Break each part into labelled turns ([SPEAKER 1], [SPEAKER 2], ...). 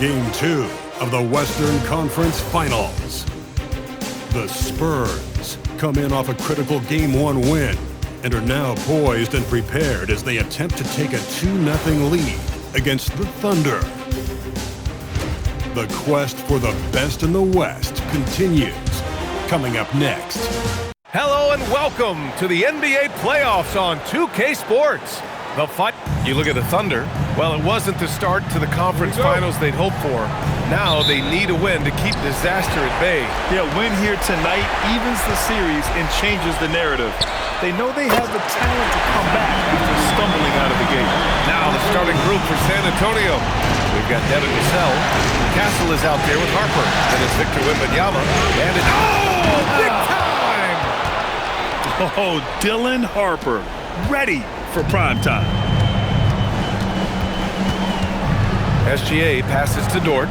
[SPEAKER 1] Game 2 of the Western Conference Finals. The Spurs come in off a critical Game 1 win and are now poised and prepared as they attempt to take a 2-0 lead against the Thunder. The quest for the best in the West continues. Coming up next.
[SPEAKER 2] Hello and welcome to the NBA playoffs on 2K Sports. The fight. You look at the Thunder. Well, it wasn't the start to the conference finals they'd hoped for. Now they need a win to keep disaster at bay.
[SPEAKER 3] Yeah, win here tonight evens the series and changes the narrative. They know they have the talent to come back after stumbling out of the gate.
[SPEAKER 2] Now the starting group for San Antonio. We've got Devin Vassell. Castle is out there with Harper. Then it's Victor Wembanyama. And it's... Oh! Big time!
[SPEAKER 3] Oh, Dylan Harper. Ready for prime time.
[SPEAKER 2] SGA passes to Dort.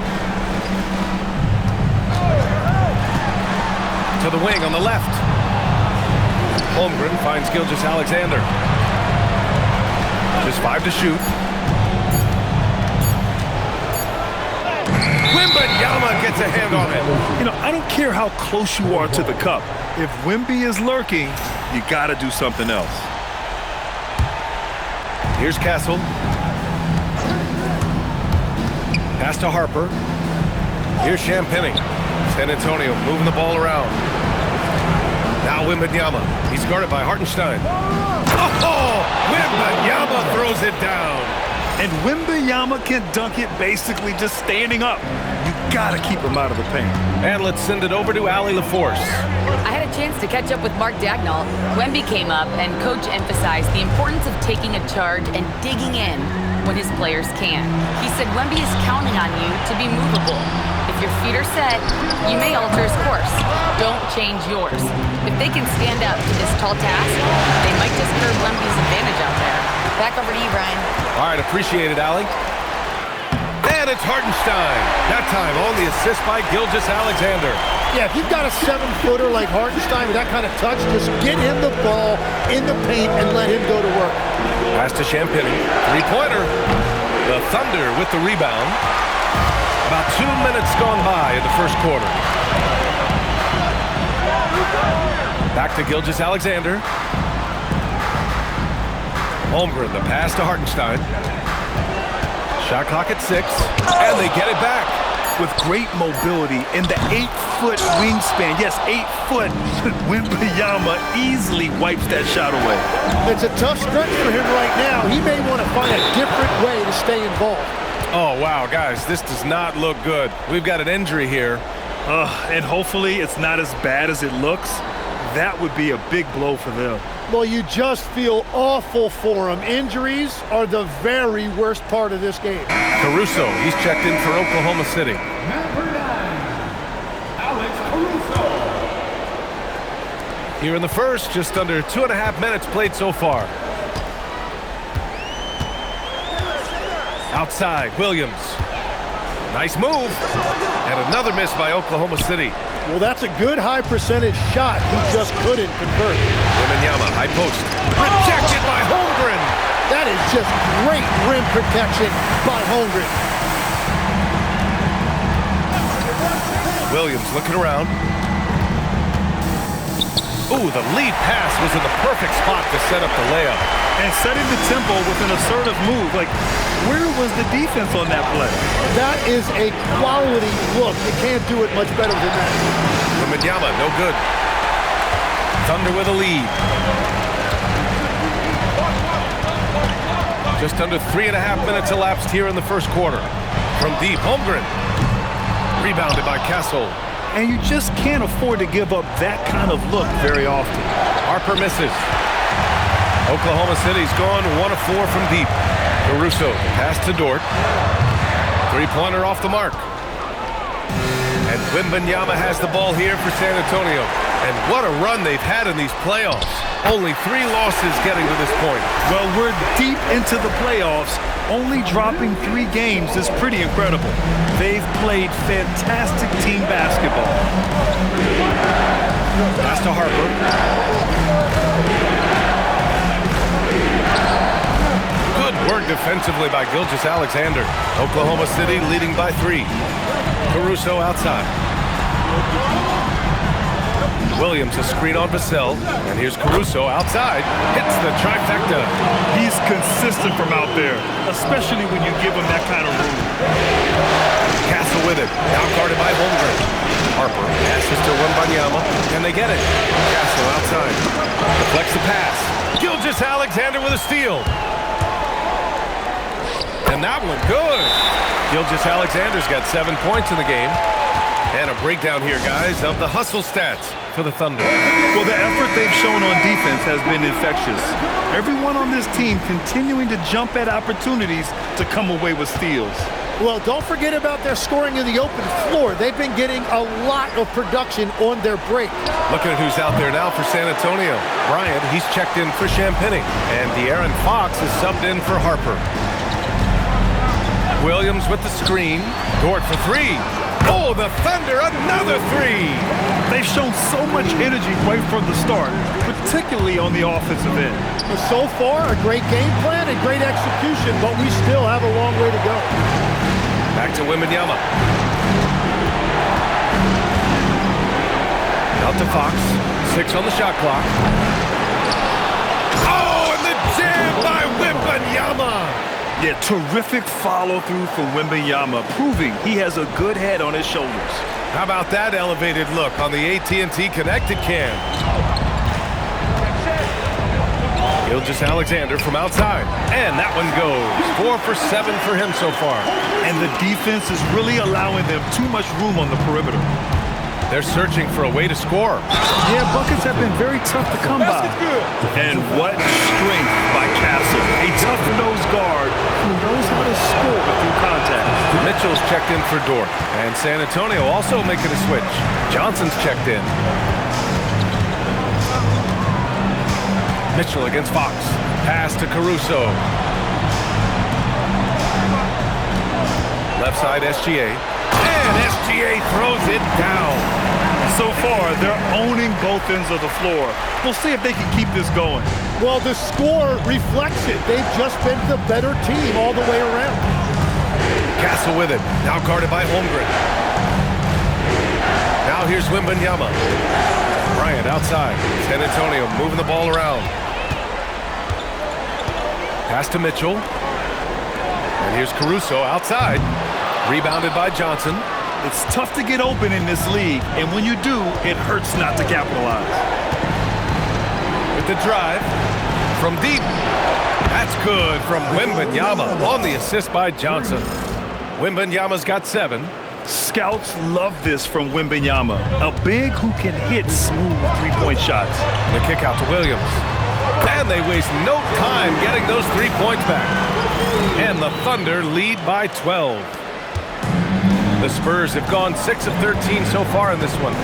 [SPEAKER 2] To the wing on the left. Holmgren finds Gilgeous-Alexander. Just 5 to shoot. Wembanyama gets a hand on it.
[SPEAKER 3] You know, I don't care how close you are to the cup. If Wemby is lurking, you got to do something else.
[SPEAKER 2] Here's Castle. Pass to Harper. Here's Champagnie. San Antonio moving the ball around. Now Wembanyama. He's guarded by Hartenstein. Oh! Wembanyama throws it down.
[SPEAKER 3] And Wembanyama can dunk it basically just standing up. You got to keep him out of the paint.
[SPEAKER 2] And let's send it over to Allie LaForce.
[SPEAKER 4] I had a chance to catch up with Mark Dagnall. Wemby came up, and Coach emphasized the importance of taking a charge and digging in when his players can. He said Wemby is counting on you to be movable. If your feet are set, you may alter his course. Don't change yours. If they can stand up to this tall task, they might just curb Wemby's advantage out there. Back over to you, Brian.
[SPEAKER 2] All right, appreciate it, Allie. And it's Hartenstein. That time on the assist by Gilgeous-Alexander.
[SPEAKER 5] Yeah, if you've got a 7-footer like Hartenstein with that kind of touch, just get him the ball in the paint and let him go to work.
[SPEAKER 2] Pass to Champagnie. Three-pointer. The Thunder with the rebound. About 2 minutes gone by in the first quarter. Back to Gilgeous-Alexander. Holmgren, the pass to Hartenstein. Shot clock at 6, and they get it back.
[SPEAKER 3] With great mobility and the 8-foot wingspan, yes, 8 foot, Wembanyama easily wipes that shot away.
[SPEAKER 5] It's a tough stretch for him right now. He may want to find a different way to stay involved.
[SPEAKER 2] Oh, wow, guys, this does not look good. We've got an injury here.
[SPEAKER 3] And hopefully it's not as bad as it looks. That would be a big blow for them.
[SPEAKER 5] Well, you just feel awful for him. Injuries are the very worst part of this game.
[SPEAKER 2] Caruso, he's checked in for Oklahoma City.
[SPEAKER 6] Number 9, Alex Caruso.
[SPEAKER 2] Here in the first, just under 2.5 minutes played so far. Outside, Williams. Nice move. And another miss by Oklahoma City.
[SPEAKER 5] Well, that's a good high-percentage shot. He just couldn't convert.
[SPEAKER 2] Wembanyama, high post. Rejected by Holmgren.
[SPEAKER 5] That is just great rim protection by Holmgren.
[SPEAKER 2] Williams looking around. Ooh, the lead pass was in the perfect spot to set up the layup.
[SPEAKER 3] And setting the tempo with an assertive move. Like, where was the defense on that play?
[SPEAKER 5] That is a quality look. You can't do it much better than that.
[SPEAKER 2] Wembanyama, no good. Thunder with a lead. Just under 3.5 minutes elapsed here in the first quarter. From deep, Holmgren. Rebounded by Castle.
[SPEAKER 3] And you just can't afford to give up that kind of look very often.
[SPEAKER 2] Harper misses. Oklahoma City's gone 1 of 4 from deep. Caruso, pass to Dort. Three-pointer off the mark. And Wembanyama has the ball here for San Antonio. And what a run they've had in these playoffs. Only 3 losses getting to this point.
[SPEAKER 3] Well, we're deep into the playoffs. Only dropping 3 games is pretty incredible. They've played fantastic team basketball.
[SPEAKER 2] Pass to Harper. Good Work defensively by Gilgeous Alexander. Oklahoma City leading by 3. Caruso outside. Williams a screen on Vassell, and here's Caruso outside. Hits the trifecta.
[SPEAKER 3] He's consistent from out there, especially when you give him that kind of room.
[SPEAKER 2] Castle with it. Now guarded by Holmgren. Harper passes to Wembanyama, and they get it. Castle outside. Deflects the pass. Gilgeous Alexander with a steal. And that one good. Gilgeous Alexander's got 7 points in the game. And a breakdown here, guys, of the hustle stats for the Thunder.
[SPEAKER 3] Well, the effort they've shown on defense has been infectious. Everyone on this team continuing to jump at opportunities to come away with steals.
[SPEAKER 5] Well, don't forget about their scoring in the open floor. They've been getting a lot of production on their break.
[SPEAKER 2] Looking at who's out there now for San Antonio. Bryant, he's checked in for Champagny. And De'Aaron Fox is subbed in for Harper. Williams with the screen. Dort for 3. Oh, the Thunder, another 3.
[SPEAKER 3] They've shown so much energy right from the start, particularly on the offensive end.
[SPEAKER 5] So far, a great game plan and great execution, but we still have a long way to go.
[SPEAKER 2] Back to Wembanyama. Out to Fox. 6 on the shot clock. Oh, and the jam by Wembanyama.
[SPEAKER 3] Yeah, terrific follow-through from Wembanyama, proving he has a good head on his shoulders.
[SPEAKER 2] How about that elevated look on the AT&T Connected Cam? Gilgeous Alexander from outside. And that one goes. 4 for 7 for him so far.
[SPEAKER 3] And the defense is really allowing them too much room on the perimeter.
[SPEAKER 2] They're searching for a way to score.
[SPEAKER 3] Yeah, buckets have been very tough to come by. And what strength by Castle. A tough-nosed guard who knows how to score through contact.
[SPEAKER 2] Mitchell's checked in for Dort. And San Antonio also making a switch. Johnson's checked in. Mitchell against Fox. Pass to Caruso. Left side SGA. And SGA throws it down.
[SPEAKER 3] So far, they're owning both ends of the floor. We'll see if they can keep this going.
[SPEAKER 5] Well, the score reflects it. They've just been the better team all the way around.
[SPEAKER 2] Castle with it. Now guarded by Holmgren. Now here's Wembanyama. Bryant outside. San Antonio moving the ball around. Pass to Mitchell. And here's Caruso outside. Rebounded by Johnson.
[SPEAKER 3] It's tough to get open in this league, and when you do, it hurts not to capitalize.
[SPEAKER 2] With the drive from deep. That's good from Wembanyama on the assist by Johnson. Wembanyama's got 7.
[SPEAKER 3] Scouts love this from Wembanyama, a big who can hit smooth three-point shots.
[SPEAKER 2] The kick out to Williams. And they waste no time getting those 3 points back. And the Thunder lead by 12. The Spurs have gone 6 of 13 so far in this one.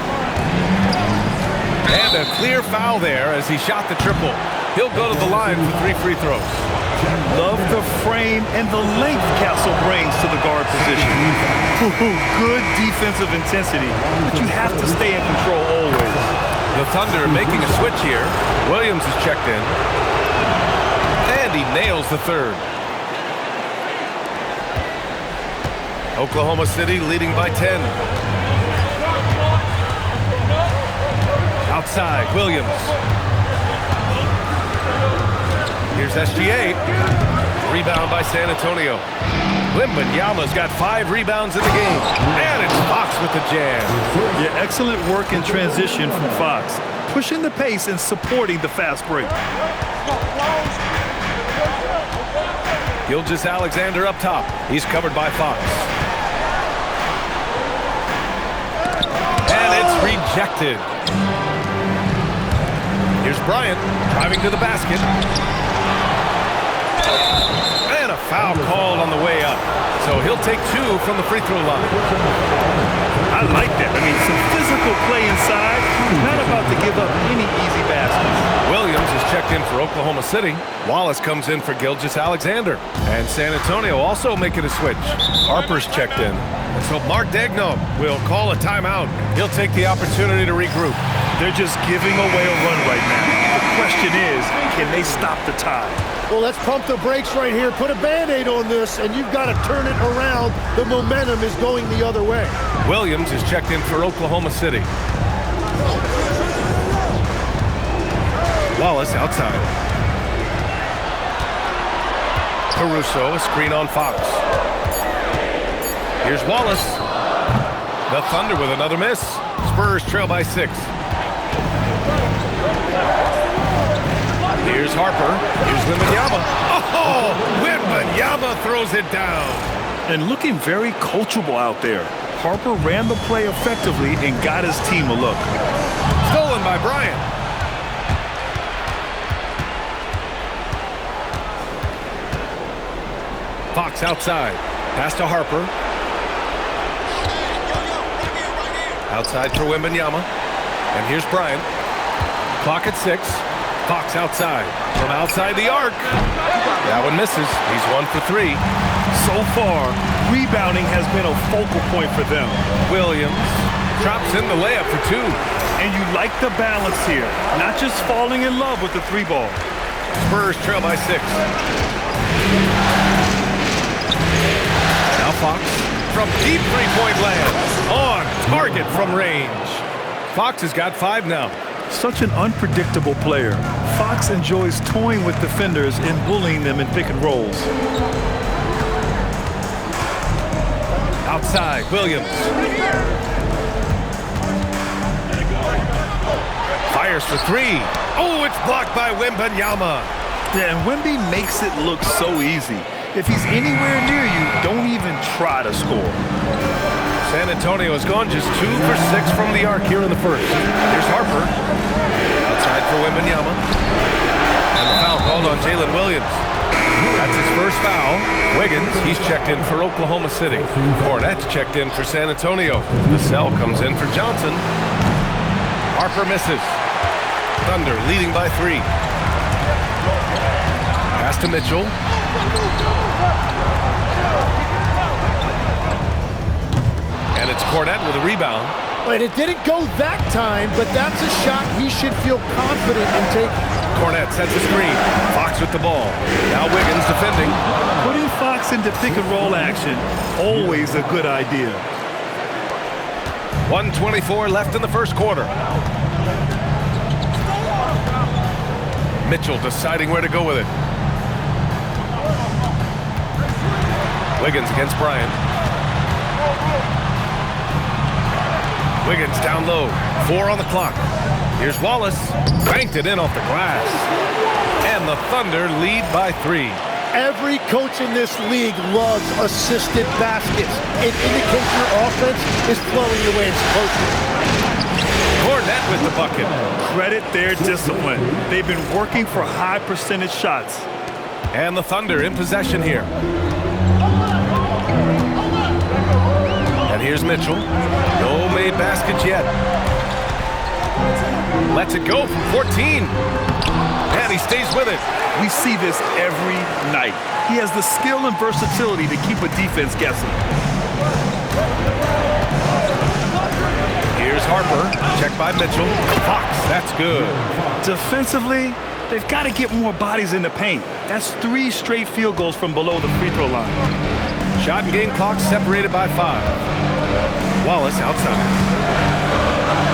[SPEAKER 2] And a clear foul there as he shot the triple. He'll go to the line for 3 free throws.
[SPEAKER 3] Love the frame and the length Castle brings to the guard position. Good defensive intensity, but you have to stay in control always.
[SPEAKER 2] The Thunder making a switch here. Williams is checked in. And he nails the 3rd. Oklahoma City leading by 10. Outside, Williams. Here's SGA. Rebound by San Antonio. Wembanyama's got 5 rebounds in the game. And it's Fox with the jam.
[SPEAKER 3] Yeah, excellent work in transition from Fox. Pushing the pace and supporting the fast break.
[SPEAKER 2] Gilgeous Alexander up top. He's covered by Fox. And it's rejected. Here's Bryant driving to the basket. And a foul called on the way up. So he'll take 2 from the free throw line.
[SPEAKER 3] I like that. I mean, some physical play inside. Not about to give up any easy baskets.
[SPEAKER 2] Williams is checked in for Oklahoma City. Wallace comes in for Gilgeous Alexander. And San Antonio also making a switch. Harper's checked in. And so Mark Daigneault will call a timeout. He'll take the opportunity to regroup.
[SPEAKER 3] They're just giving away a run right now. The question is, can they stop the tide?
[SPEAKER 5] Well, let's pump the brakes right here. Put a Band-Aid on this, and you've got to turn it around. The momentum is going the other way.
[SPEAKER 2] Williams is checked in for Oklahoma City. Wallace outside. Caruso, a screen on Fox. Here's Wallace. The Thunder with another miss. Spurs trail by 6. Here's Harper. Here's Wembanyama. Oh, Wembanyama throws it down.
[SPEAKER 3] And looking very coachable out there. Harper ran the play effectively and got his team a look.
[SPEAKER 2] Stolen by Bryant. Fox outside. Pass to Harper. Outside for Wembanyama. And here's Bryant. Clock at 6. Fox outside. From outside the arc. That one misses. He's 1 for 3.
[SPEAKER 3] So far, rebounding has been a focal point for them.
[SPEAKER 2] Williams drops in the layup for 2.
[SPEAKER 3] And you like the balance here. Not just falling in love with the 3 ball.
[SPEAKER 2] Spurs trail by 6. Now Fox from deep 3-point land. On target from range. Fox has got 5 now.
[SPEAKER 3] Such an unpredictable player. Fox enjoys toying with defenders and bullying them in pick and rolls.
[SPEAKER 2] Outside, Williams. Fires for 3. Oh, it's blocked by Wembanyama.
[SPEAKER 3] Yeah, and Wemby makes it look so easy. If he's anywhere near you, don't even try to score.
[SPEAKER 2] San Antonio has gone just 2 for 6 from the arc here in the first. Here's Harper. Outside for Wembanyama. And the foul called on Jalen Williams. That's his first foul. Wiggins, he's checked in for Oklahoma City. Cornette's checked in for San Antonio. Vassell comes in for Johnson. Harper misses. Thunder leading by 3. Pass to Mitchell. And it's Cornette with a rebound.
[SPEAKER 5] And it didn't go that time, but that's a shot he should feel confident in taking.
[SPEAKER 2] Cornette sets a screen. Fox with the ball. Now Wiggins defending.
[SPEAKER 3] Putting Fox into pick and roll action, always a good idea.
[SPEAKER 2] 1:24 left in the first quarter. Mitchell deciding where to go with it. Wiggins against Bryant. Wiggins down low. 4 on the clock. Here's Wallace. Banked it in off the glass. And the Thunder lead by 3.
[SPEAKER 5] Every coach in this league loves assisted baskets. It indicates your offense is flowing the way it's supposed to.
[SPEAKER 2] Cornette with the bucket.
[SPEAKER 3] Credit their discipline. They've been working for high percentage shots.
[SPEAKER 2] And the Thunder in possession here. And here's Mitchell. No made baskets yet. Lets it go from 14. And he stays with it.
[SPEAKER 3] We see this every night. He has the skill and versatility to keep a defense guessing.
[SPEAKER 2] Here's Harper. Checked by Mitchell. Fox, that's good.
[SPEAKER 3] Defensively, they've got to get more bodies in the paint. That's 3 straight field goals from below the free throw line.
[SPEAKER 2] Shot and game clock separated by 5. Wallace outside.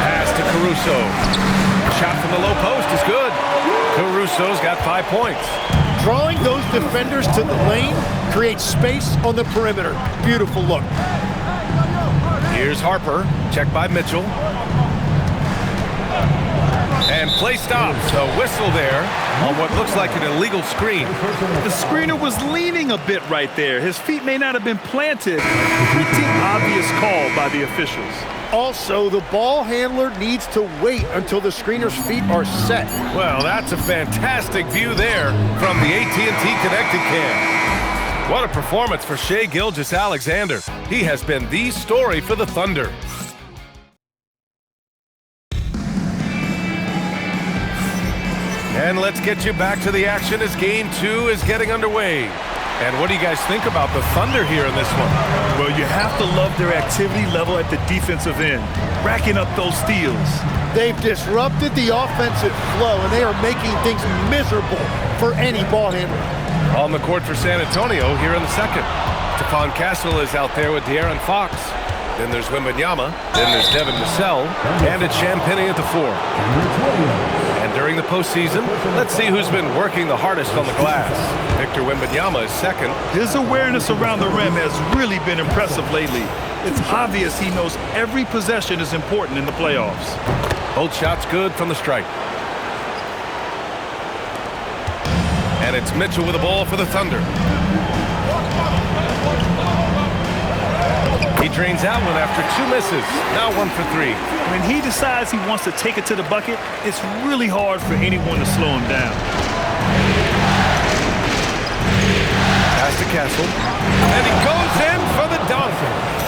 [SPEAKER 2] Pass to Caruso. Shot from the low post is good. Caruso's got 5 points.
[SPEAKER 5] Drawing those defenders to the lane creates space on the perimeter. Beautiful look.
[SPEAKER 2] Here's Harper. Checked by Mitchell. And play stops. A whistle there on what looks like an illegal screen.
[SPEAKER 3] The screener was leaning a bit right there. His feet may not have been planted. Pretty obvious call by the officials.
[SPEAKER 5] Also, the ball handler needs to wait until the screener's feet are set.
[SPEAKER 2] Well, that's a fantastic view there from the AT&T Connected Cam. What a performance for Shai Gilgeous-Alexander. He has been the story for the Thunder. And let's get you back to the action as Game 2 is getting underway. And what do you guys think about the Thunder here in this one?
[SPEAKER 3] Well, you have to love their activity level at the defensive end, racking up those steals.
[SPEAKER 5] They've disrupted the offensive flow, and they are making things miserable for any ball handler.
[SPEAKER 2] On the court for San Antonio here in the second. Stephon Castle is out there with De'Aaron Fox. Then there's Wembanyama. Then there's Devin Vassell. And it's Champagnie at the 4. And during the postseason, let's see who's been working the hardest on the glass. Victor Wembanyama is second.
[SPEAKER 3] His awareness around the rim has really been impressive lately. It's obvious he knows every possession is important in the playoffs.
[SPEAKER 2] Both shots good from the stripe. And it's Mitchell with the ball for the Thunder. He drains that one after 2 misses. Now 1 for 3.
[SPEAKER 3] When he decides he wants to take it to the bucket, it's really hard for anyone to slow him down.
[SPEAKER 2] Pass to Castle. And he goes in for the dunk.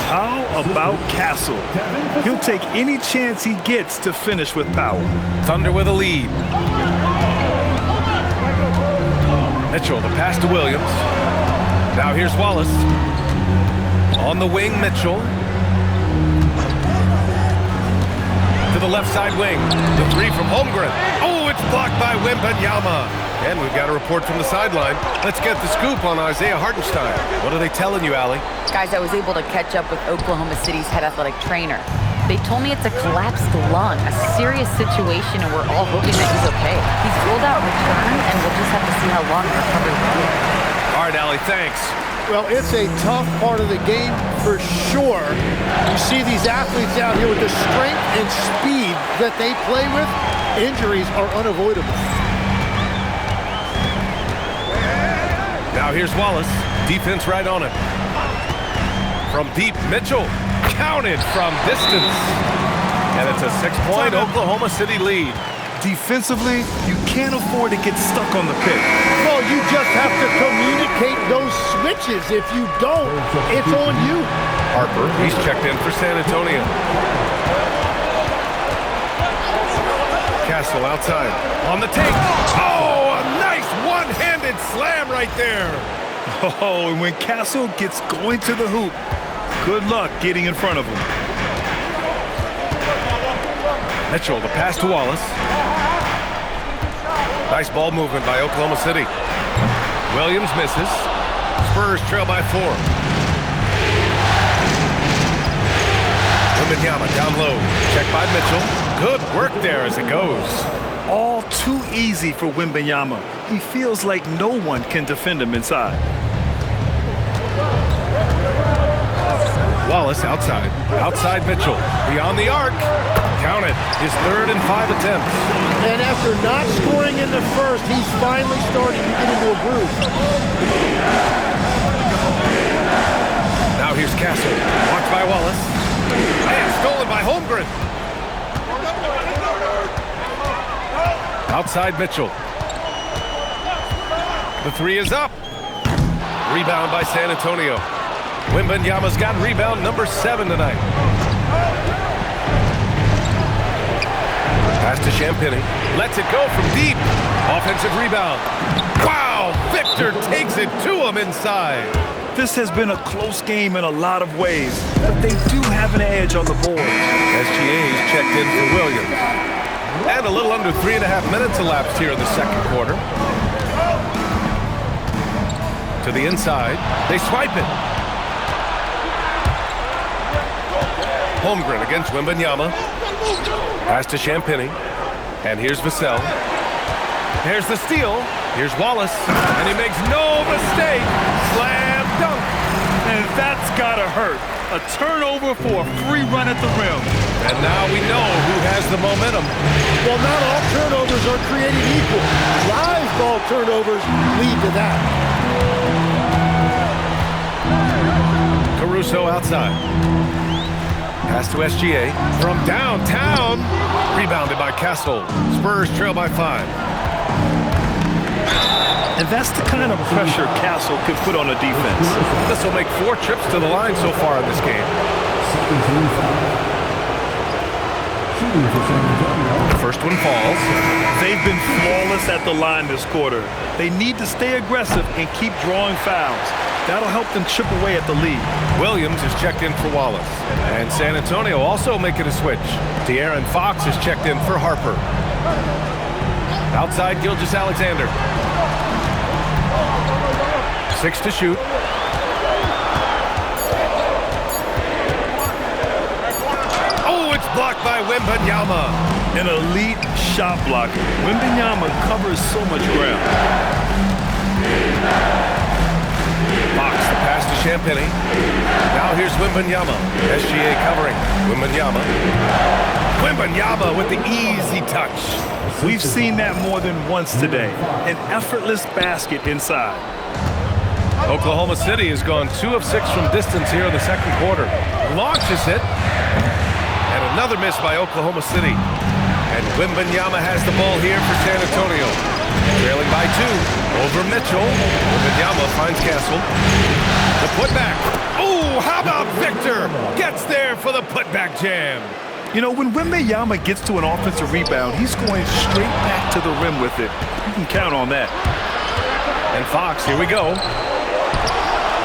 [SPEAKER 3] How about Castle? He'll take any chance he gets to finish with power.
[SPEAKER 2] Thunder with a lead. Mitchell, the pass to Williams. Now here's Wallace. On the wing, Mitchell. To the left side wing. The 3 from Holmgren. Oh, it's blocked by Wembanyama. And we've got a report from the sideline. Let's get the scoop on Isaiah Hartenstein. What are they telling you, Allie?
[SPEAKER 4] Guys, I was able to catch up with Oklahoma City's head athletic trainer. They told me it's a collapsed lung, a serious situation, and we're all hoping that he's okay. He's ruled out return, and we'll just have to see how long the recovery will be.
[SPEAKER 2] All right, Allie, thanks.
[SPEAKER 5] Well, it's a tough part of the game for sure. You see these athletes out here with the strength and speed that they play with. Injuries are unavoidable.
[SPEAKER 2] Now here's Wallace. Defense right on it. From deep, Mitchell. Counted from distance. And it's a 6-point Oklahoma City lead.
[SPEAKER 3] Defensively, you can't afford to get stuck on the pick.
[SPEAKER 5] Well, you just have to communicate those switches. If you don't, it's on you.
[SPEAKER 2] Harper, he's checked in for San Antonio. Castle outside. On the take. Oh, a nice one-handed slam right there.
[SPEAKER 3] Oh, and when Castle gets going to the hoop, good luck getting in front of him.
[SPEAKER 2] Mitchell, the pass to Wallace. Nice ball movement by Oklahoma City. Williams misses. Spurs trail by 4. Wembanyama down low. Check by Mitchell. Good work there as it goes.
[SPEAKER 3] All too easy for Wembanyama. He feels like no one can defend him inside.
[SPEAKER 2] Wallace outside. Outside Mitchell. Beyond the arc. Count it. His 3rd and 5 attempts.
[SPEAKER 5] And after not scoring in the first, he's finally starting to get into a groove.
[SPEAKER 2] Now here's Castle. Blocked by Wallace. And stolen by Holmgren. Outside Mitchell. The 3 is up. Rebound by San Antonio. Wembanyama's got rebound number 7 tonight. Pass to Champagnie. Lets it go from deep. Offensive rebound. Wow! Victor takes it to him inside.
[SPEAKER 3] This has been a close game in a lot of ways, but they do have an edge on the board.
[SPEAKER 2] SGA's checked in for Williams. And a little under 3.5 minutes elapsed here in the second quarter. To the inside. They swipe it. Holmgren against Wembanyama. Pass to Champagnie. And here's Vassell. Here's the steal. Here's Wallace. And he makes no mistake. Slam dunk.
[SPEAKER 3] And that's gotta hurt. A turnover for a free run at the rim.
[SPEAKER 2] And now we know who has the momentum.
[SPEAKER 5] Well, not all turnovers are created equal. Live ball turnovers lead to that.
[SPEAKER 2] Caruso outside. Pass to SGA. From downtown. Rebounded by Castle. Spurs trail by 5.
[SPEAKER 3] And that's the kind of pressure Castle could put on a defense.
[SPEAKER 2] This will make 4 trips to the line so far in this game.
[SPEAKER 6] shooting for San Antonio.
[SPEAKER 2] First one falls.
[SPEAKER 3] They've been flawless at the line this quarter. They need to stay aggressive and keep drawing fouls. That'll help them chip away at the lead.
[SPEAKER 2] Williams is checked in for Wallace. And San Antonio also making a switch. De'Aaron Fox is checked in for Harper. Outside, Gilgeous-Alexander. 6 to shoot. Oh, it's blocked by Wembanyama.
[SPEAKER 3] An elite shot blocker. Wembanyama covers so much ground.
[SPEAKER 2] Fox, the pass to Champagnie. Now here's Wembanyama. SGA covering. Wembanyama. Wembanyama with the easy touch.
[SPEAKER 3] We've seen that more than once today. An effortless basket inside.
[SPEAKER 2] Oklahoma City has gone 2 of 6 from distance here in the second quarter. Launches it. And another miss by Oklahoma City. And Wembanyama has the ball here for San Antonio. Trailing by 2 over Mitchell. Wembanyama finds Castle. The putback. Oh, how about Victor? Gets there for the putback jam.
[SPEAKER 3] You know, when Wembanyama gets to an offensive rebound, he's going straight back to the rim with it. You can count on that.
[SPEAKER 2] And Fox, here we go.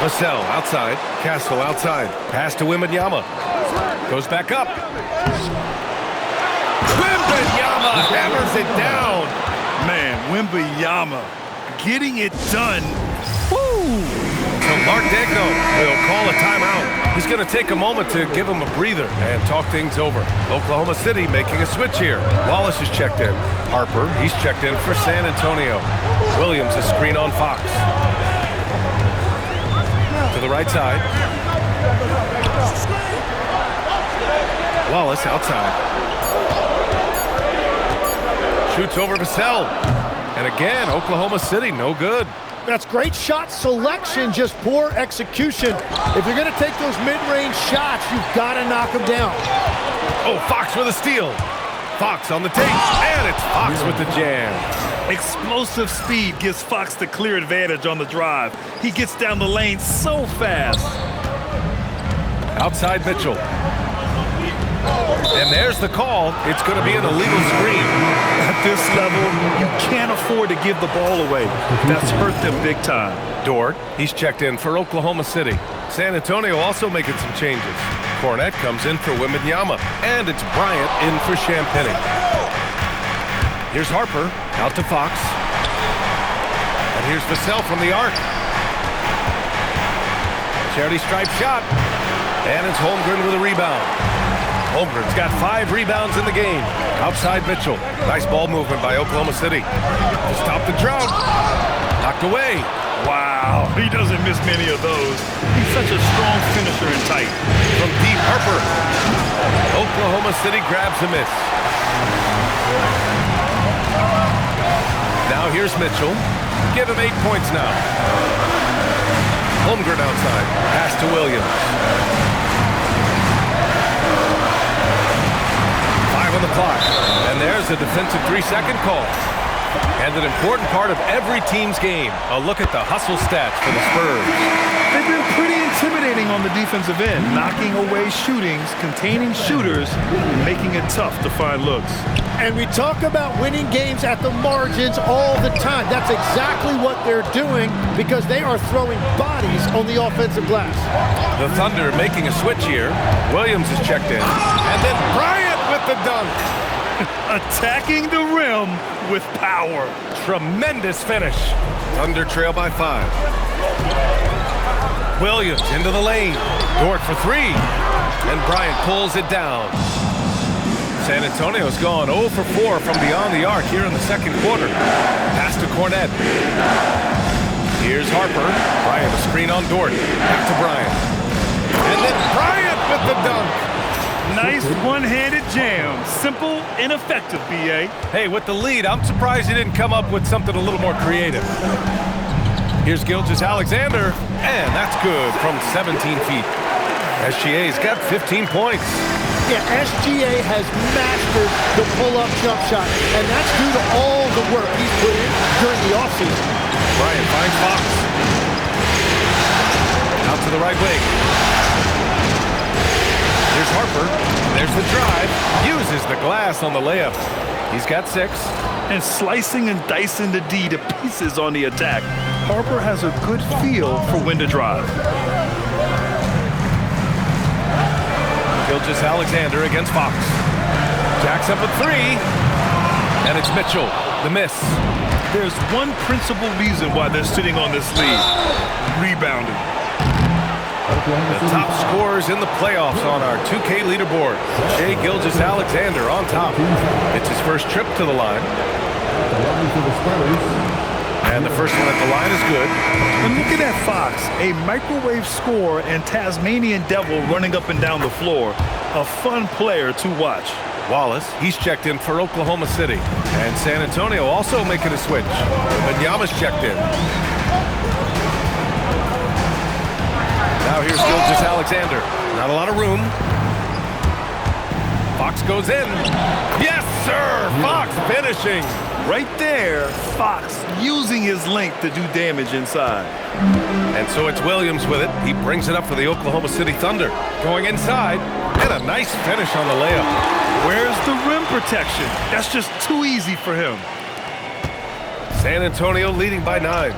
[SPEAKER 2] Vassell outside. Castle outside. Pass to Wembanyama. Goes back up. Wembanyama hammers it down.
[SPEAKER 3] Man, Wembanyama getting it done. Woo!
[SPEAKER 2] So Mark Daigneault will call a timeout. He's going to take a moment to give him a breather and talk things over. Oklahoma City making a switch here. Wallace is checked in. Harper, he's checked in for San Antonio. Williams is screen on Fox. To the right side. Wallace outside. Shoots over Vassell. And again, Oklahoma City, no good.
[SPEAKER 5] That's great shot selection, just poor execution. If you're going to take those mid-range shots, you've got to knock them down.
[SPEAKER 2] Oh, Fox with a steal. Fox on the tape, and it's Fox with the jam.
[SPEAKER 3] Explosive speed gives Fox the clear advantage on the drive. He gets down the lane so fast.
[SPEAKER 2] Outside Mitchell. And there's the call. It's going to be an illegal screen.
[SPEAKER 3] At this level, you can't afford to give the ball away. That's hurt them big time.
[SPEAKER 2] Dort, he's checked in for Oklahoma City. San Antonio also making some changes. Cornette comes in for Wembanyama, and it's Bryant in for Champagnie. Here's Harper, out to Fox. And here's Vassell from the arc. Charity stripe shot. And it's Holmgren with a rebound. Holmgren's got 5 rebounds in the game. Outside Mitchell. Nice ball movement by Oklahoma City. To stop the drought. Knocked away.
[SPEAKER 3] Wow, he doesn't miss many of those. He's such a strong finisher and tight.
[SPEAKER 2] From deep, Harper. Oklahoma City grabs a miss. Now here's Mitchell. Give him 8 points now. Holmgren outside. Pass to Williams. 5 on the clock. And there's a defensive 3-second call. And an important part of every team's game. A look at the hustle stats for the Spurs.
[SPEAKER 3] They've been pretty intimidating on the defensive end, knocking away shootings, containing shooters, and making it tough to find looks.
[SPEAKER 5] And we talk about winning games at the margins all the time. That's exactly what they're doing because they are throwing bodies on the offensive glass.
[SPEAKER 2] The Thunder making a switch here. Williams is checked in. And then Bryant with the dunk.
[SPEAKER 3] Attacking the rim with power.
[SPEAKER 2] Tremendous finish. Thunder trail by 5. Williams into the lane. Dort for 3. And Bryant pulls it down. San Antonio's gone 0 for 4 from beyond the arc here in the second quarter. Pass to Cornette. Here's Harper. Bryant a screen on Dort. Back to Bryant. And then Bryant with the dunk.
[SPEAKER 3] Nice one-handed jam. Simple and effective, B.A.
[SPEAKER 2] Hey, with the lead, I'm surprised he didn't come up with something a little more creative. Here's Gilgeous-Alexander, and that's good from 17 feet. SGA's got 15 points.
[SPEAKER 5] Yeah, SGA has mastered the pull-up jump shot, and that's due to all the work he's put in during the offseason.
[SPEAKER 2] Bryant finds Fox. Out to the right wing. Here's Harper. There's the drive. Uses the glass on the layup. He's got 6.
[SPEAKER 3] And slicing and dicing the D to pieces on the attack. Harper has a good feel for when to drive.
[SPEAKER 2] Gilgeous-Alexander against Fox. Jacks up a 3. And it's Mitchell. The miss.
[SPEAKER 3] There's one principal reason why they're sitting on this lead. Rebounding.
[SPEAKER 2] The top scorers in the playoffs on our 2K leaderboard. Shai Gilgeous-Alexander on top. It's his first trip to the line. And the first one at the line is good.
[SPEAKER 3] And look at that Fox, a microwave scorer and Tasmanian devil running up and down the floor. A fun player to watch.
[SPEAKER 2] Wallace, he's checked in for Oklahoma City. And San Antonio also making a switch. Wembanyama's checked in. Now here's Gilgeous-Alexander. Not a lot of room. Fox goes in. Yes, sir! Fox finishing.
[SPEAKER 3] Right there, Fox using his length to do damage inside.
[SPEAKER 2] And so it's Williams with it. He brings it up for the Oklahoma City Thunder. Going inside, and a nice finish on the layup.
[SPEAKER 3] Where's the rim protection? That's just too easy for him.
[SPEAKER 2] San Antonio leading by 9.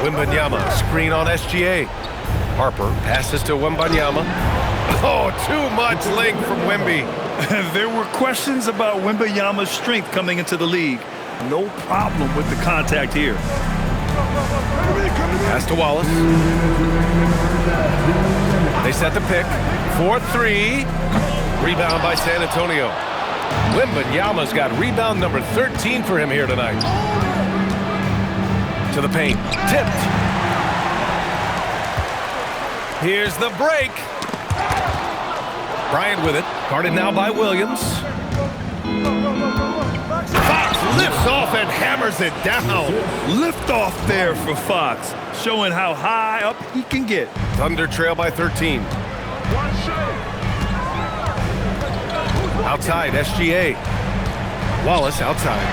[SPEAKER 2] Wembanyama, screen on SGA. Harper passes to Wembanyama. Oh, too much length from Wemby.
[SPEAKER 3] There were questions about Wembanyama's strength coming into the league. No problem with the contact here.
[SPEAKER 2] Pass to Wallace. They set the pick. 4-3. Rebound by San Antonio. Wembanyama's got rebound number 13 for him here tonight. To the paint. Tipped. Here's the break. Bryant with it. Guarded now by Williams. Fox lifts off and hammers it down.
[SPEAKER 3] Lift off there for Fox, showing how high up he can get.
[SPEAKER 2] Thunder trail by 13. Outside, SGA. Wallace outside.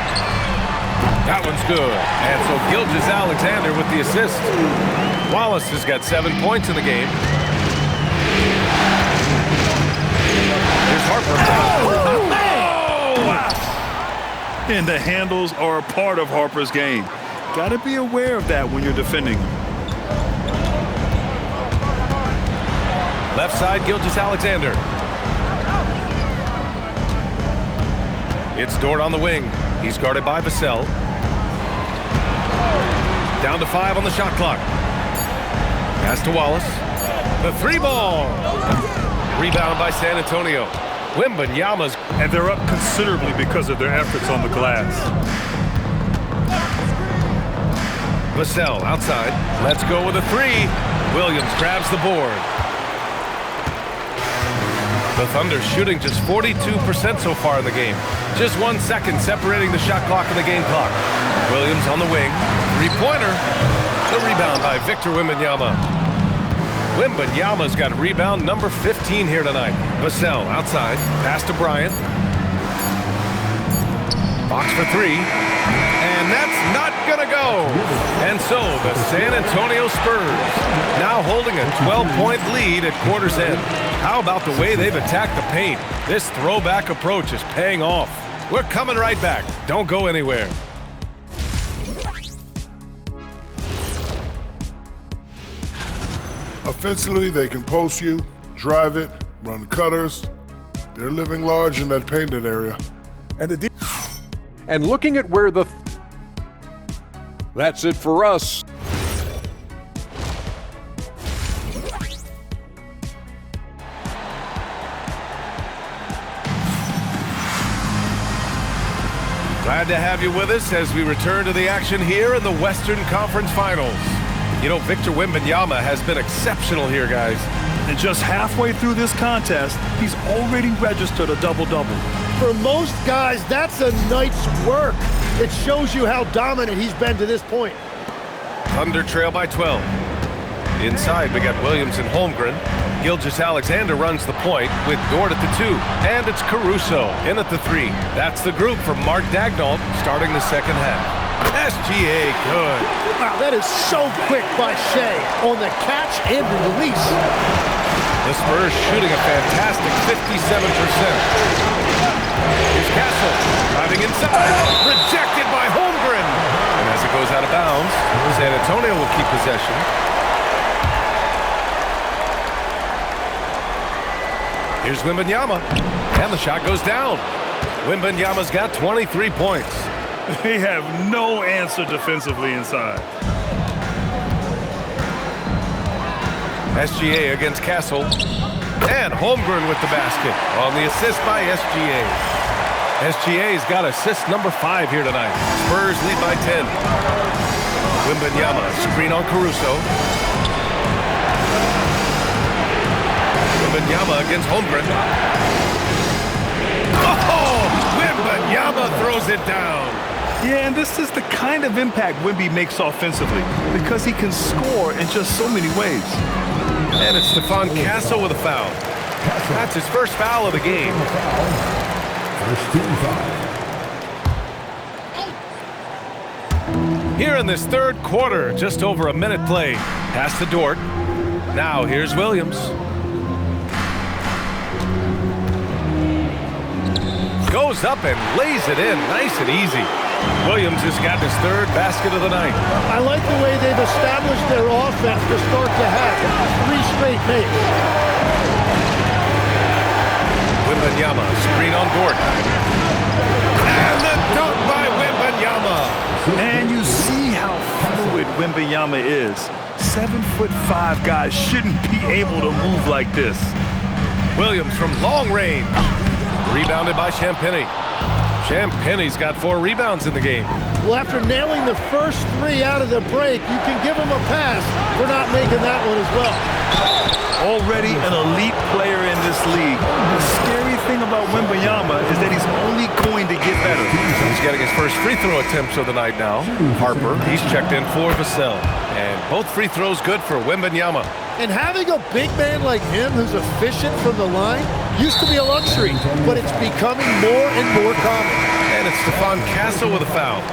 [SPEAKER 2] That one's good. And so Gilgeous-Alexander with the assist. Wallace has got 7 points in the game. Here's Harper. Oh!
[SPEAKER 3] Wow. And the handles are a part of Harper's game. Got to be aware of that when you're defending him.
[SPEAKER 2] Left side, Gilgeous-Alexander. It's Dort on the wing. He's guarded by Vassell. Down to 5 on the shot clock. Pass to Wallace. The 3-ball. Rebound by San Antonio. Wembanyama's.
[SPEAKER 3] And they're up considerably because of their efforts on the glass.
[SPEAKER 2] Vassell outside. Let's go with a 3. Williams grabs the board. The Thunder shooting just 42% so far in the game. Just 1 second separating the shot clock and the game clock. Williams on the wing. 3-pointer. The rebound by Victor Wembanyama. Wembanyama's got rebound number 15 here tonight. Vassell outside. Pass to Bryant. Fox for 3. And that's not going to go. And so the San Antonio Spurs now holding a 12-point lead at quarter's end. How about the way they've attacked the paint? This throwback approach is paying off. We're coming right back. Don't go anywhere.
[SPEAKER 7] Offensively, they can post you, drive it, run cutters. They're living large in that painted area.
[SPEAKER 8] And looking at where that's it for us.
[SPEAKER 2] Glad to have you with us as we return to the action here in the Western Conference Finals. You know, Victor Wembanyama has been exceptional here, guys.
[SPEAKER 3] And just halfway through this contest, he's already registered a double-double.
[SPEAKER 5] For most guys, that's a night's work. It shows you how dominant he's been to this point.
[SPEAKER 2] Thunder trail by 12. Inside, we got Williams and Holmgren. Gilgeous-Alexander runs the point with Dort at the 2. And it's Caruso in at the 3. That's the group from Mark Daigneault starting the second half. SGA, good.
[SPEAKER 5] Wow, that is so quick by Shai on the catch and the release.
[SPEAKER 2] The Spurs shooting a fantastic 57%. Here's Castle driving inside. Rejected by Holmgren. And as it goes out of bounds, San Antonio will keep possession. Here's Wembanyama. And the shot goes down. Wembanyama's got 23 points.
[SPEAKER 3] They have no answer defensively inside.
[SPEAKER 2] SGA against Castle. And Holmgren with the basket on the assist by SGA. SGA's got assist number 5 here tonight. Spurs lead by 10. Wembanyama, screen on Caruso. Wembanyama against Holmgren. Oh! Wembanyama throws it down.
[SPEAKER 3] Yeah, and this is the kind of impact Wemby makes offensively because he can score in just so many ways.
[SPEAKER 2] And it's Stephon Castle with a foul. That's his first foul of the game.
[SPEAKER 6] First team foul.
[SPEAKER 2] Here in this third quarter, just over a minute played. Pass to Dort. Now here's Williams. Goes up and lays it in nice and easy. Williams has got his third basket of the night.
[SPEAKER 5] I like the way they've established their offense to start the half. 3 straight makes.
[SPEAKER 2] Wembanyama, screen on Dort. And the dunk by Wembanyama.
[SPEAKER 3] And you see how fluid Wembanyama is. 7'5" guys shouldn't be able to move like this.
[SPEAKER 2] Williams from long range. Rebounded by Champagnie. Champagnie's got 4 rebounds in the game.
[SPEAKER 5] Well, after nailing the first 3 out of the break, you can give him a pass for not making that one as well.
[SPEAKER 3] Already an elite player in this league. The scary thing about Wembanyama is that he's only going to get better.
[SPEAKER 2] He's getting his first free throw attempts of the night now. Harper, he's checked in for Vassell. And both free throws good for Wembanyama.
[SPEAKER 5] And having a big man like him who's efficient from the line used to be a luxury, but it's becoming more and more common.
[SPEAKER 2] And it's Stephon Castle with a foul.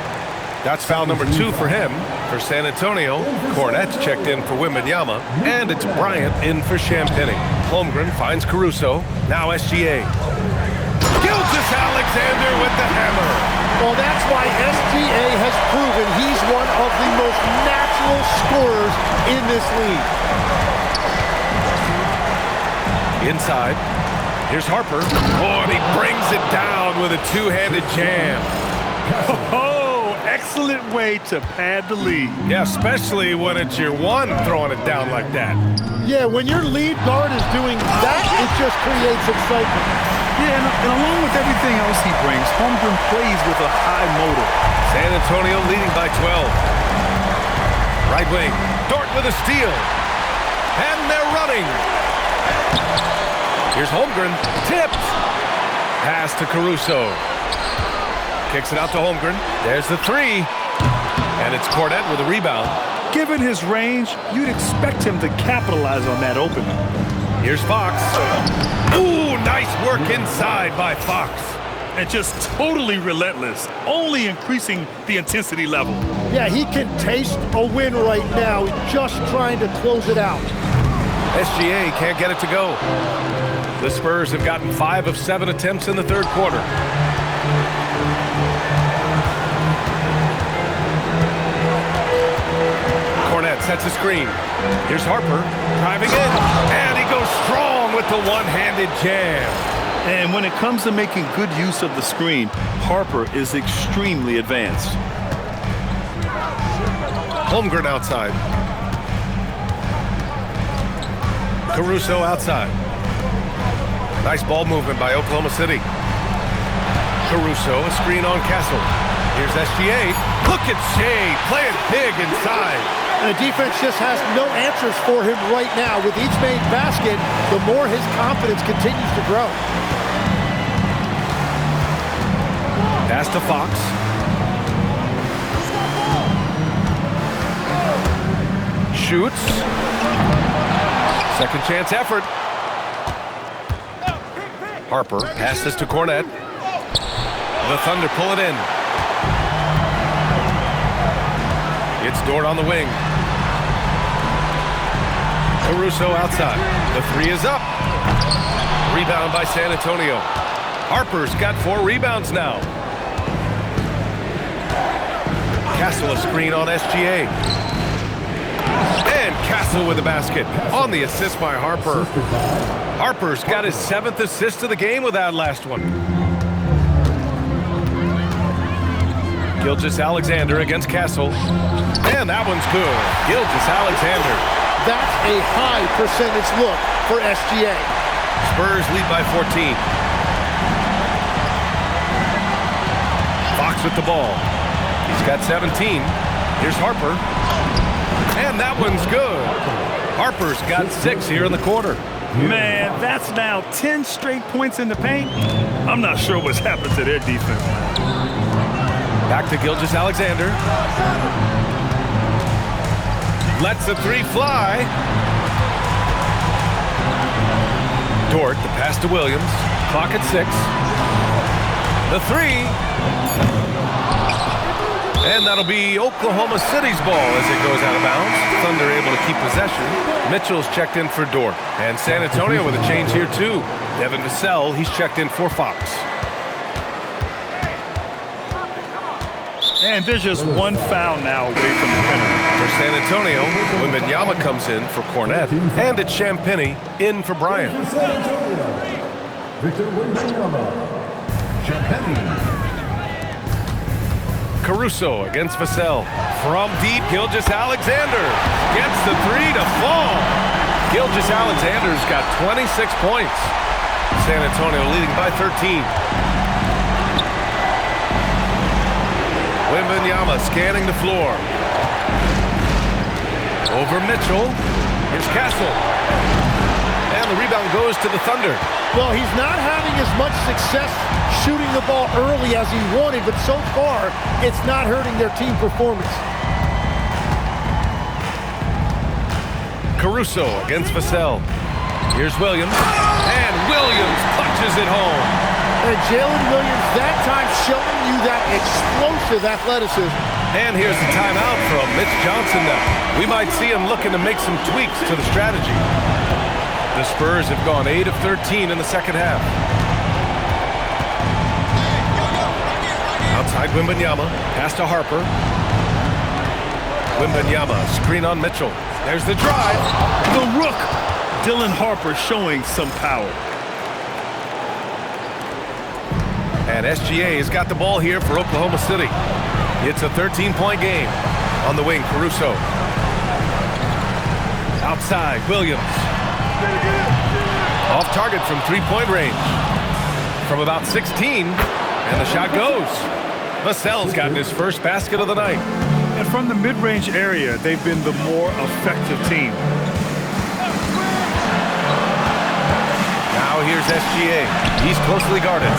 [SPEAKER 2] That's foul number 2 for him. For San Antonio, Cornette's checked in for Wembanyama, and it's Bryant in for Champagnie. Holmgren finds Caruso. Now SGA. Gilgeous Alexander with the hammer.
[SPEAKER 5] Well, that's why SGA has proven he's one of the most natural scorers in this league.
[SPEAKER 2] Inside. Here's Harper. Oh, and he brings it down with a 2-handed jam.
[SPEAKER 3] Oh, excellent way to pad the lead.
[SPEAKER 2] Yeah, especially when it's your one throwing it down like that.
[SPEAKER 5] Yeah, when your lead guard is doing that, it just creates excitement.
[SPEAKER 3] Yeah, and along with everything else he brings, Holmgren plays with a high motor.
[SPEAKER 2] San Antonio leading by 12. Right wing. Dort with a steal. And they're running. Here's Holmgren. Tipped. Pass to Caruso. Kicks it out to Holmgren. There's the 3. And it's Cornette with a rebound.
[SPEAKER 3] Given his range, you'd expect him to capitalize on that opening.
[SPEAKER 2] Here's Fox. Ooh, nice work inside by Fox.
[SPEAKER 3] And just totally relentless, only increasing the intensity level.
[SPEAKER 5] Yeah, he can taste a win right now, just trying to close it out.
[SPEAKER 2] SGA can't get it to go. The Spurs have gotten 5 of 7 attempts in the third quarter. Cornette sets a screen. Here's Harper driving in, and he goes strong with the one-handed jam.
[SPEAKER 3] And when it comes to making good use of the screen, Harper is extremely advanced.
[SPEAKER 2] Holmgren outside. Caruso outside. Nice ball movement by Oklahoma City. Caruso, a screen on Castle. Here's SGA. Look at Shea playing big inside.
[SPEAKER 5] And the defense just has no answers for him right now. With each made basket, the more his confidence continues to grow.
[SPEAKER 2] Pass to Fox. Shoots. Second chance effort. Harper passes to Cornette. The Thunder pull it in. It's Dort on the wing. Caruso outside. The three is up. Rebound by San Antonio. Harper's got 4 rebounds now. Castle a screen on SGA. And Castle with the basket on the assist by Harper. Harper's got his 7th assist of the game with that last one. Gilgeous-Alexander against Castle. And that one's good. Gilgeous-Alexander.
[SPEAKER 5] That's a high percentage look for SGA.
[SPEAKER 2] Spurs lead by 14. Fox with the ball. He's got 17. Here's Harper. And that one's good. Harper's got 6 here in the quarter.
[SPEAKER 3] Man, that's now 10 straight points in the paint. I'm not sure what's happened to their defense.
[SPEAKER 2] Back to Gilgeous-Alexander. Lets the 3 fly. Dort, the pass to Williams. Clock at 6. The 3. And that'll be Oklahoma City's ball as it goes out of bounds. Thunder able to keep possession. Mitchell's checked in for Dort. And San Antonio with a change here too. Devin Vassell, he's checked in for Fox.
[SPEAKER 3] And there's just one foul now away from the penalty.
[SPEAKER 2] For San Antonio, Wembanyama comes in for Cornette. And it's Champagnie in for Bryant.
[SPEAKER 6] Victor Wembanyama. Champagnie.
[SPEAKER 2] Caruso against Vassell. From deep, Gilgeous-Alexander gets the 3 to fall. Gilgeous-Alexander's got 26 points. San Antonio leading by 13. Wembanyama scanning the floor. Over Mitchell. Here's Castle. And the rebound goes to the Thunder.
[SPEAKER 5] Well, he's not having as much success shooting the ball early as he wanted, but so far, it's not hurting their team performance.
[SPEAKER 2] Caruso against Vassell. Here's Williams. And Williams punches it home.
[SPEAKER 5] And Jalen Williams that time showing you that explosive athleticism.
[SPEAKER 2] And here's the timeout from Mitch Johnson now. We might see him looking to make some tweaks to the strategy. The Spurs have gone 8 of 13 in the second half. Outside Wembanyama, pass to Harper. Wembanyama, screen on Mitchell. There's the drive.
[SPEAKER 3] The rook, Dylan Harper showing some power.
[SPEAKER 2] And SGA has got the ball here for Oklahoma City. It's a 13-point game. On the wing, Caruso. Outside, Williams. Off target from 3-point range. From about 16, and the shot goes. Vassell's gotten his first basket of the night.
[SPEAKER 3] And from the mid-range area, they've been the more effective team.
[SPEAKER 2] Now here's SGA. He's closely guarded.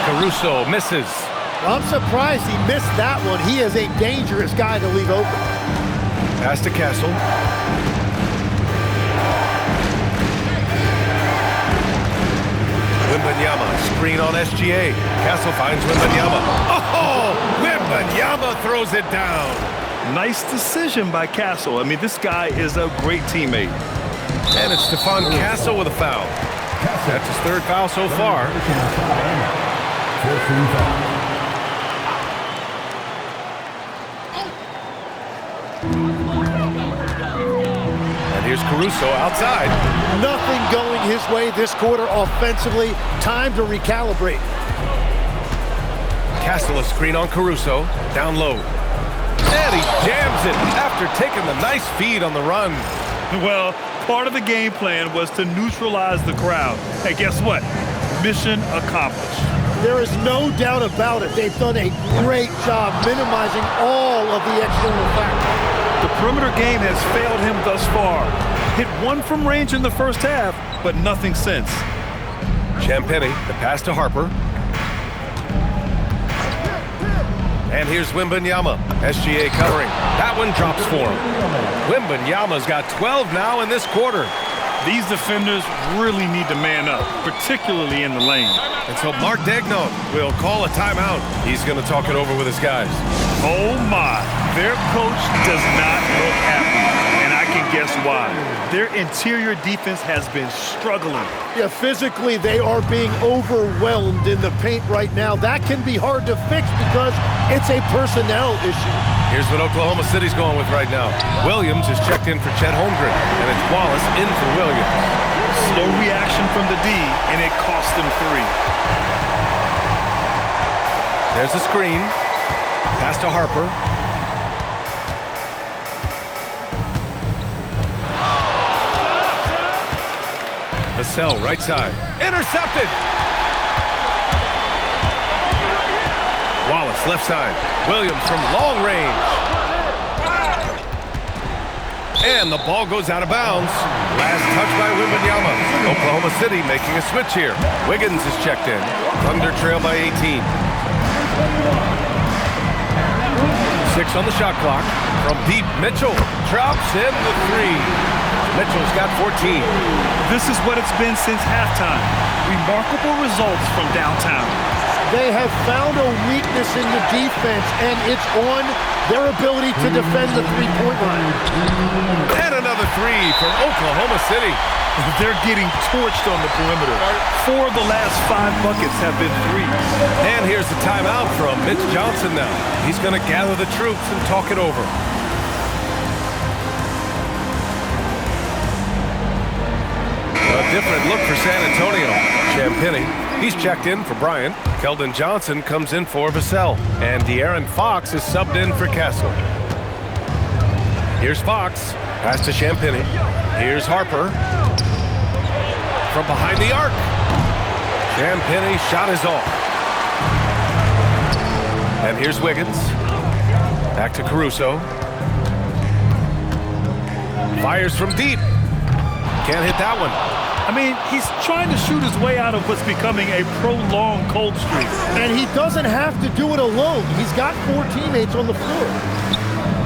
[SPEAKER 2] Caruso misses.
[SPEAKER 5] Well, I'm surprised he missed that one. He is a dangerous guy to leave open.
[SPEAKER 2] Pass to Castle. Wembanyama, screen on SGA. Castle finds Wembanyama. Oh! Wembanyama throws it down.
[SPEAKER 3] Nice decision by Castle. I mean, this guy is a great teammate.
[SPEAKER 2] And it's Stephon Castle with a foul. That's his 3rd foul so far. And here's Caruso outside.
[SPEAKER 5] Nothing going his way this quarter offensively. Time to recalibrate.
[SPEAKER 2] Castle a screen on Caruso. Down low. And he jams it after taking the nice feed on the run.
[SPEAKER 3] Well, part of the game plan was to neutralize the crowd. And guess what? Mission accomplished.
[SPEAKER 5] There is no doubt about it. They've done a great job minimizing all of the external factors.
[SPEAKER 3] The perimeter game has failed him thus far. Hit 1 from range in the first half, but nothing since.
[SPEAKER 2] Champagnie, the pass to Harper. And here's Wembanyama. SGA covering. That one drops for him. Wembanyama's got 12 now in this quarter.
[SPEAKER 3] These defenders really need to man up, particularly in the lane.
[SPEAKER 2] And so Mark Daigneault will call a timeout. He's going to talk it over with his guys.
[SPEAKER 3] Oh my, their coach does not look happy. And I second guess why. Their interior defense has been struggling.
[SPEAKER 5] Yeah, physically they are being overwhelmed in the paint right now. That can be hard to fix because it's a personnel issue.
[SPEAKER 2] Here's what Oklahoma City's going with right now. Williams is checked in for Chet Holmgren, and it's Wallace in for Williams.
[SPEAKER 3] Slow reaction from the D, and it cost them 3.
[SPEAKER 2] There's a screen. Pass to Harper. Vassell, right side. Intercepted! Wallace, left side. Williams from long range. And the ball goes out of bounds. Last touch by Wembanyama. Oklahoma City making a switch here. Wiggins is checked in. Thunder trail by 18. 6 on the shot clock. From deep, Mitchell drops in the 3. Mitchell's got 14.
[SPEAKER 3] This is what it's been since halftime. Remarkable results from downtown.
[SPEAKER 5] They have found a weakness in the defense, and it's on their ability to defend the three-point line.
[SPEAKER 2] And another 3 from Oklahoma City.
[SPEAKER 3] They're getting torched on the perimeter. 4 of the last 5 buckets have been threes.
[SPEAKER 2] And here's the timeout from Mitch Johnson now. He's going to gather the troops and talk it over. A different look for San Antonio. Champagnie, he's checked in for Bryant. Keldon Johnson comes in for Vassell. And De'Aaron Fox is subbed in for Castle. Here's Fox. Pass to Champagnie. Here's Harper. From behind the arc. Champagnie shot is off. And here's Wiggins. Back to Caruso. Fires from deep. Can't hit that one.
[SPEAKER 3] I mean, he's trying to shoot his way out of what's becoming a prolonged cold streak.
[SPEAKER 5] And he doesn't have to do it alone. He's got 4 teammates on the floor.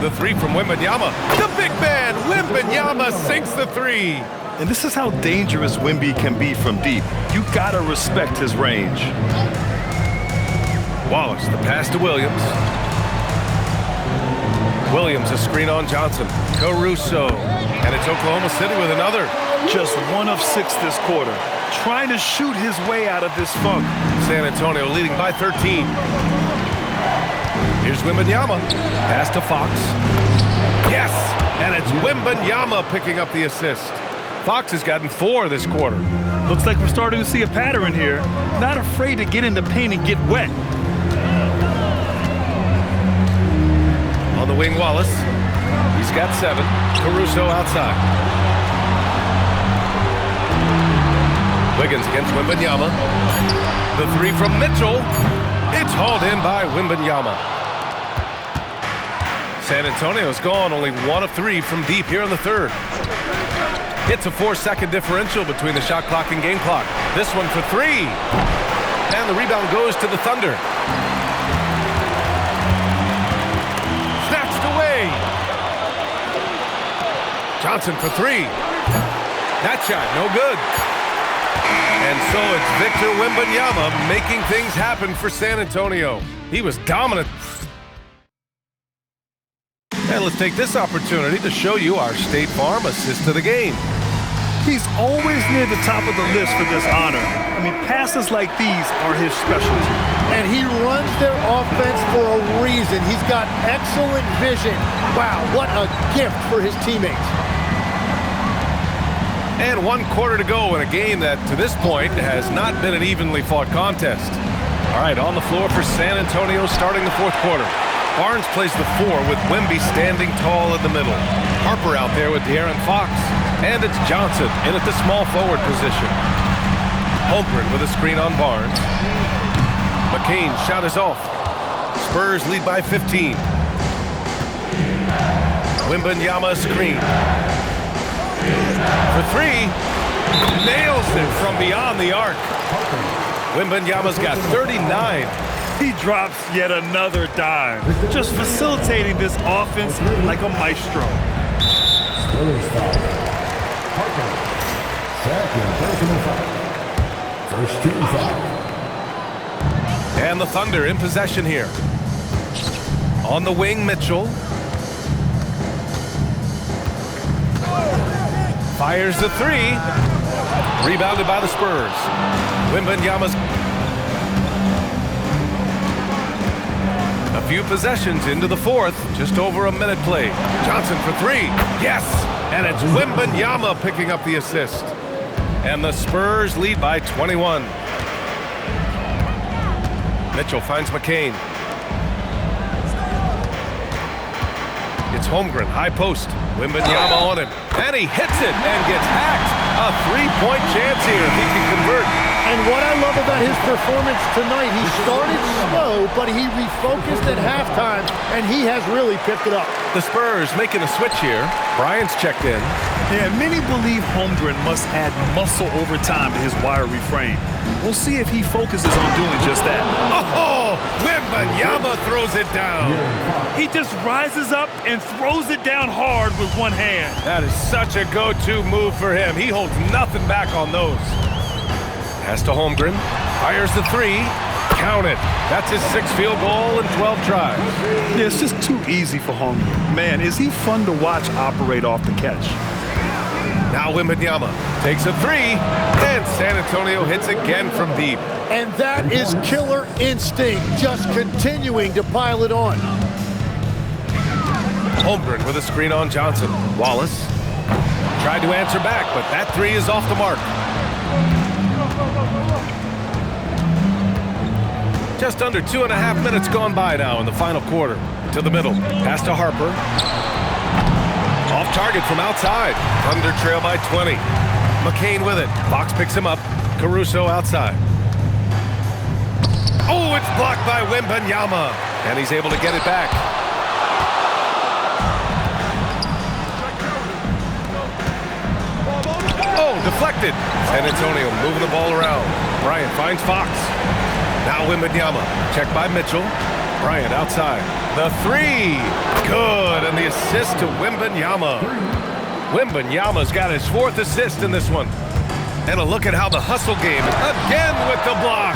[SPEAKER 2] The 3 from Wembanyama. The big man, Wembanyama, sinks the 3.
[SPEAKER 3] And this is how dangerous Wemby can be from deep. You gotta respect his range.
[SPEAKER 2] Wallace, the pass to Williams. Williams, a screen on Johnson. Caruso. And it's Oklahoma City with another.
[SPEAKER 3] Just 1 of 6 this quarter. Trying to shoot his way out of this funk.
[SPEAKER 2] San Antonio leading by 13. Here's Wembanyama. Pass to Fox. Yes! And it's Wembanyama picking up the assist. Fox has gotten 4 this quarter.
[SPEAKER 3] Looks like we're starting to see a pattern here. Not afraid to get in the paint and get wet.
[SPEAKER 2] On the wing, Wallace. He's got 7. Caruso outside. Wiggins against Wembanyama. The 3 from Mitchell. It's hauled in by Wembanyama. San Antonio's gone only 1 of 3 from deep here in the 3rd. It's a 4-second differential between the shot clock and game clock. This one for 3. And the rebound goes to the Thunder. Snatched away. Johnson for 3. That shot, no good. And so it's Victor Wembanyama making things happen for San Antonio. He was dominant. And let's take this opportunity to show you our State Farm assist of the game.
[SPEAKER 3] He's always near the top of the list for this honor. I mean, passes like these are his specialty.
[SPEAKER 5] And he runs their offense for a reason. He's got excellent vision. Wow, what a gift for his teammates.
[SPEAKER 2] And 1 quarter to go in a game that, to this point, has not been an evenly fought contest. All right, on the floor for San Antonio starting the 4th quarter. Barnes plays the 4 with Wemby standing tall in the middle. Harper out there with De'Aaron Fox. And it's Johnson in at the small forward position. Holmgren with a screen on Barnes. McCain's shot is off. Spurs lead by 15. Wembanyama screen. For 3. Nails it from beyond the arc. Wembanyama's got 39.
[SPEAKER 3] He drops yet another dime. Just facilitating this offense like a maestro.
[SPEAKER 6] First team foul.
[SPEAKER 2] And the Thunder in possession here. On the wing, Mitchell. Fires the three. Rebounded by the Spurs. Wembanyama's a few possessions into the fourth. Just over a minute played. Johnson for three. Yes! And it's Wembanyama picking up the assist. And the Spurs lead by 21. Mitchell finds McCain. It's Holmgren, high post. Wembanyama on him. And he hits it and gets hacked. A three-point chance here if he can convert.
[SPEAKER 5] And what I love about his performance tonight, he started slow, but he refocused at halftime, and he has really picked it up.
[SPEAKER 2] The Spurs making a switch here. Bryant's checked in.
[SPEAKER 3] Yeah, many believe Holmgren must add muscle over time to his wiry frame. We'll see if he focuses on doing just that.
[SPEAKER 2] Oh, Wembanyama throws it down.
[SPEAKER 3] He just rises up and throws it down hard with one hand.
[SPEAKER 2] That is such a go-to move for him. He holds nothing back on those. Pass to Holmgren. Fires the three. Count it. That's his 6th field goal in 12 tries.
[SPEAKER 3] Yeah, it's just too easy for Holmgren. Man, is he fun to watch operate off the catch.
[SPEAKER 2] Now Wembanyama takes a three, and San Antonio hits again from deep.
[SPEAKER 5] And that is killer instinct, just continuing to pile it on.
[SPEAKER 2] Holmgren with a screen on Johnson. Wallace tried to answer back, but that three is off the mark. Just under 2.5 minutes gone by now in the final quarter. To the middle. Pass to Harper. Off target from outside. Thunder trail by 20. McCain with it. Fox picks him up. Caruso outside. Oh, it's blocked by Wembanyama. And he's able to get it back. Oh, deflected. San Antonio moving the ball around. Bryant finds Fox. Now Wembanyama. Checked by Mitchell. Bryant outside. The three. Good. And the assist to Wembanyama. Wembanyama's got his 4th assist in this one. And a look at how the hustle game again with the block.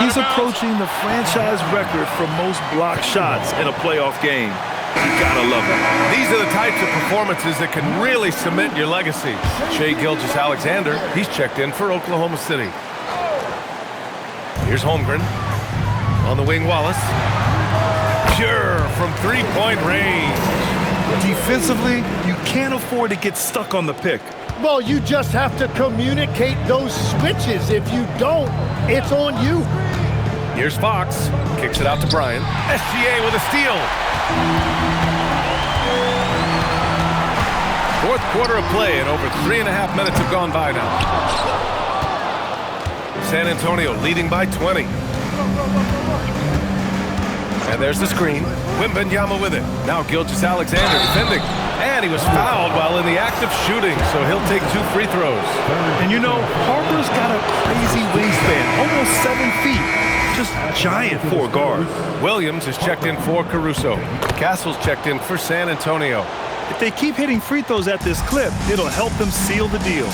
[SPEAKER 3] He's approaching the franchise record for most block shots in a playoff game. You gotta love it.
[SPEAKER 2] These are the types of performances that can really cement your legacy. Shai Gilgeous-Alexander, he's checked in for Oklahoma City. Here's Holmgren. On the wing, Wallace. Pure from three-point range.
[SPEAKER 3] Defensively, you can't afford to get stuck on the pick.
[SPEAKER 5] Well, you just have to communicate those switches. If you don't, it's on you.
[SPEAKER 2] Here's Fox. Kicks it out to Bryant. SGA with a steal. 4th quarter of play, and over 3.5 minutes have gone by now. San Antonio leading by 20. And there's the screen. Wembanyama with it. Now Gilgeous-Alexander defending. And he was fouled while in the act of shooting, so he'll take 2 free throws.
[SPEAKER 3] And you know, Harper's got a crazy wingspan, almost 7 feet. Just giant for a guard.
[SPEAKER 2] Williams is checked in for Caruso. Castle's checked in for San Antonio.
[SPEAKER 3] If they keep hitting free throws at this clip, it'll help them seal the deal.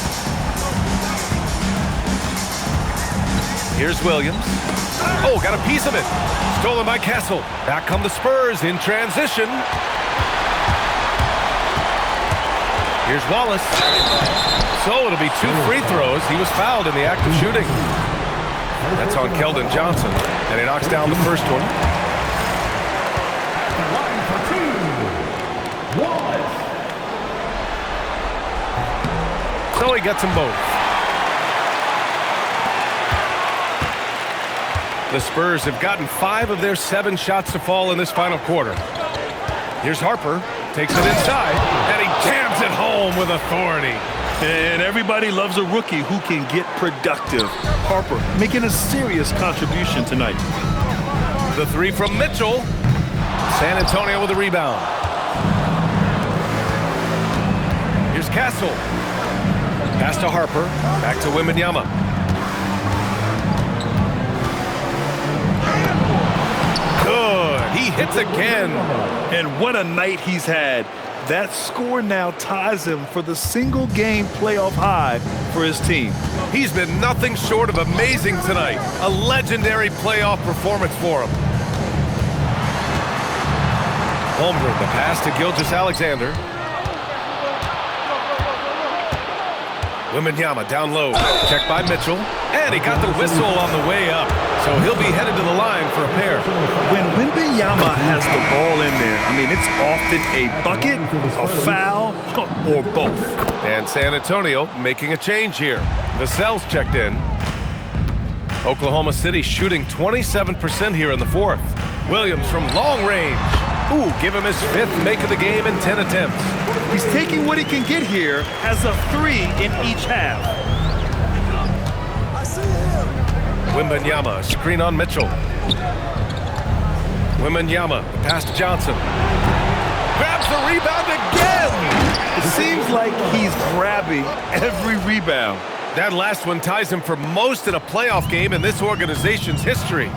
[SPEAKER 2] Here's Williams. Oh, got a piece of it. Stolen by Castle. Back come the Spurs in transition. Here's Wallace. So it'll be 2 free throws. He was fouled in the act of shooting. That's on Keldon Johnson. And he knocks down the first one. So he gets them both. The Spurs have gotten 5 of their 7 shots to fall in this final quarter. Here's Harper. Takes it inside. And he jams it home with authority.
[SPEAKER 3] And everybody loves a rookie who can get productive. Harper making a serious contribution tonight.
[SPEAKER 2] The three from Mitchell. San Antonio with a rebound. Here's Castle. Pass to Harper. Back to Wembanyama. Good. He hits again.
[SPEAKER 3] And what a night he's had. That score now ties him for the single-game playoff high for his team.
[SPEAKER 2] He's been nothing short of amazing tonight. A legendary playoff performance for him. Holmgren, the pass to Gilgeous-Alexander. Wembanyama down low. Checked by Mitchell. And he got the whistle on the way up. So he'll be headed to the line for a pair.
[SPEAKER 3] When Wembanyama has the ball in there, I mean, it's often a bucket, a foul, or both.
[SPEAKER 2] And San Antonio making a change here. Vassell's checked in. Oklahoma City shooting 27% here in the fourth. Williams from long range. Ooh, give him his 5th make of the game in 10 attempts.
[SPEAKER 3] He's taking what he can get here as a 3 in each half.
[SPEAKER 2] Wembanyama, screen on Mitchell. Wembanyama, pass to Johnson. Grabs the rebound again!
[SPEAKER 3] It seems like he's grabbing every rebound.
[SPEAKER 2] That last one ties him for most in a playoff game in this organization's history.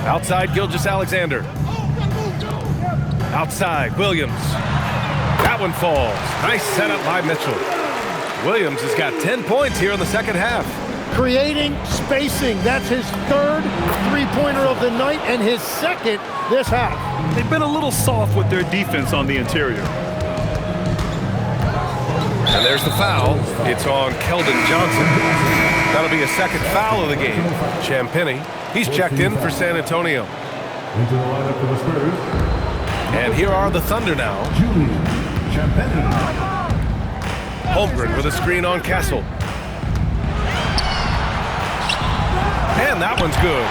[SPEAKER 2] Outside, Gilgeous-Alexander. Outside, Williams. That one falls. Nice setup by Mitchell. Williams has got 10 points here in the second half.
[SPEAKER 5] Creating spacing. That's his 3rd three-pointer of the night and his 2nd this half.
[SPEAKER 3] They've been a little soft with their defense on the interior.
[SPEAKER 2] And there's the foul. It's on Keldon Johnson. That'll be a 2nd foul of the game. Champagnie, he's checked in for San Antonio.
[SPEAKER 6] Into the lineup for the Spurs.
[SPEAKER 2] And here are the Thunder now. Holmgren with a screen on Castle. And that one's good.